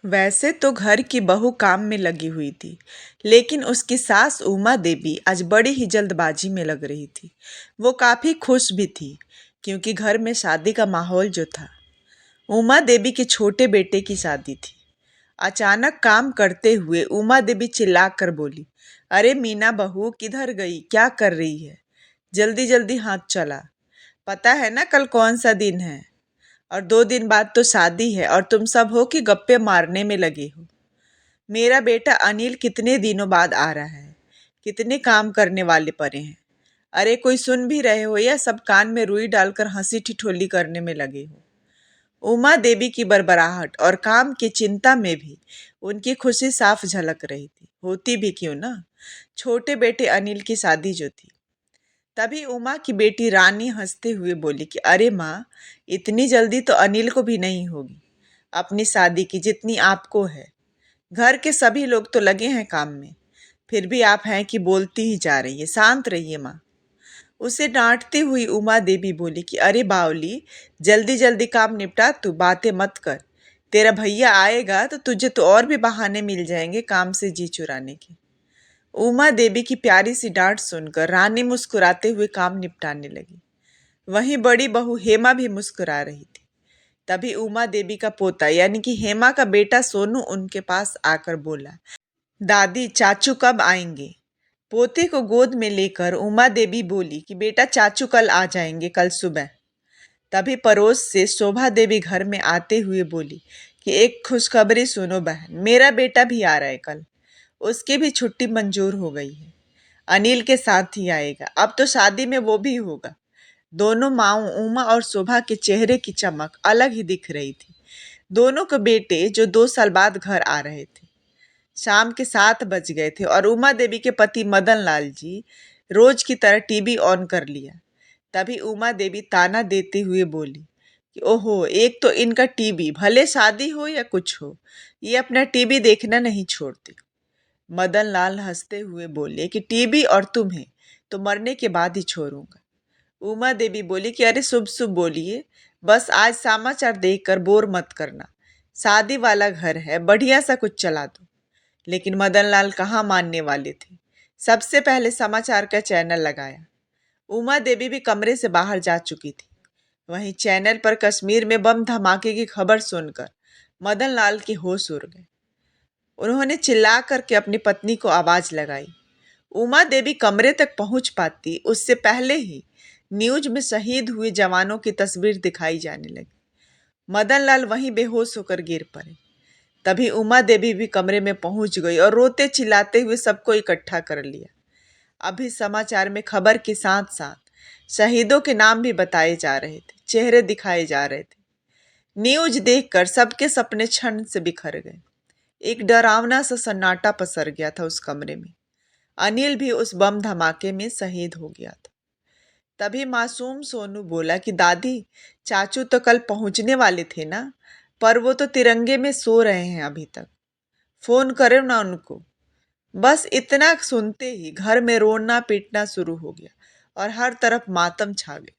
वैसे तो घर की बहू काम में लगी हुई थी, लेकिन उसकी सास उमा देवी आज बड़ी ही जल्दबाजी में लग रही थी। वो काफी खुश भी थी, क्योंकि घर में शादी का माहौल जो था। उमा देवी के छोटे बेटे की शादी थी। अचानक काम करते हुए उमा देवी चिल्लाकर बोली, अरे मीना बहू किधर गई, क्या कर रही है? जल्दी जल्दी हाथ चला। पता है ना कल कौन सा दिन है? और 2 दिन बाद तो शादी है और तुम सब हो कि गप्पे मारने में लगे हो। मेरा बेटा अनिल कितने दिनों बाद आ रहा है। कितने काम करने वाले पड़े हैं। अरे कोई सुन भी रहे हो या सब कान में रुई डालकर हंसी ठिठोली करने में लगे हो? उमा देवी की बड़बड़ाहट और काम की चिंता में भी उनकी खुशी साफ झलक रही थी। होती भी क्यों ना, छोटे बेटे अनिल की शादी जो थी। तभी उमा की बेटी रानी हंसते हुए बोली कि अरे माँ, इतनी जल्दी तो अनिल को भी नहीं होगी अपनी शादी की जितनी आपको है। घर के सभी लोग तो लगे हैं काम में, फिर भी आप हैं कि बोलती ही जा रही है। शांत रहिए माँ। उसे डांटती हुई उमा देवी बोली कि अरे बावली, जल्दी जल्दी काम निपटा, तू बातें मत कर। तेरा भैया आएगा तो तुझे तो और भी बहाने मिल जाएंगे काम से जी चुराने के। उमा देवी की प्यारी सी डांट सुनकर रानी मुस्कुराते हुए काम निपटाने लगी। वहीं बड़ी बहू हेमा भी मुस्कुरा रही थी। तभी उमा देवी का पोता यानी कि हेमा का बेटा सोनू उनके पास आकर बोला, दादी चाचू कब आएंगे? पोते को गोद में लेकर उमा देवी बोली कि बेटा चाचू कल आ जाएंगे, कल सुबह। तभी पड़ोस से शोभा देवी घर में आते हुए बोली कि एक खुशखबरी सुनो बहन, मेरा बेटा भी आ रहा है कल। उसकी भी छुट्टी मंजूर हो गई है। अनिल के साथ ही आएगा। अब तो शादी में वो भी होगा। दोनों माँओं उमा और शोभा के चेहरे की चमक अलग ही दिख रही थी। दोनों के बेटे जो 2 साल बाद घर आ रहे थे। शाम के 7 बज गए थे और उमा देवी के पति मदन लाल जी रोज की तरह टीवी ऑन कर लिया। तभी उमा देवी ताना देते हुए बोली कि ओहो, एक तो इनका टीवी, भले शादी हो या कुछ हो, ये अपना टीवी देखना नहीं छोड़ते। मदन लाल हंसते हुए बोले कि टीवी और तुम्हें तो मरने के बाद ही छोड़ूंगा। उमा देवी बोली कि अरे शुभ शुभ बोलिए, बस आज समाचार देखकर बोर मत करना। शादी वाला घर है, बढ़िया सा कुछ चला दो। लेकिन मदन लाल कहाँ मानने वाले थे। सबसे पहले समाचार का चैनल लगाया। उमा देवी भी कमरे से बाहर जा चुकी थी। वहीं चैनल पर कश्मीर में बम धमाके की खबर सुनकर मदन लाल के होश उड़ गए। उन्होंने चिल्ला करके अपनी पत्नी को आवाज लगाई। उमा देवी कमरे तक पहुंच पाती उससे पहले ही न्यूज में शहीद हुए जवानों की तस्वीर दिखाई जाने लगी। मदन लाल वहीं बेहोश होकर गिर पड़े। तभी उमा देवी भी कमरे में पहुंच गई और रोते चिल्लाते हुए सबको इकट्ठा कर लिया। अभी समाचार में खबर के साथ साथ शहीदों के नाम भी बताए जा रहे थे, चेहरे दिखाए जा रहे थे। न्यूज देखकर सबके सपने क्षण से बिखर गए। एक डरावना सा सन्नाटा पसर गया था उस कमरे में। अनिल भी उस बम धमाके में शहीद हो गया था। तभी मासूम सोनू बोला कि दादी, चाचू तो कल पहुंचने वाले थे ना, पर वो तो तिरंगे में सो रहे हैं अभी तक। फोन करो ना उनको। बस इतना सुनते ही घर में रोना पीटना शुरू हो गया और हर तरफ मातम छा गया।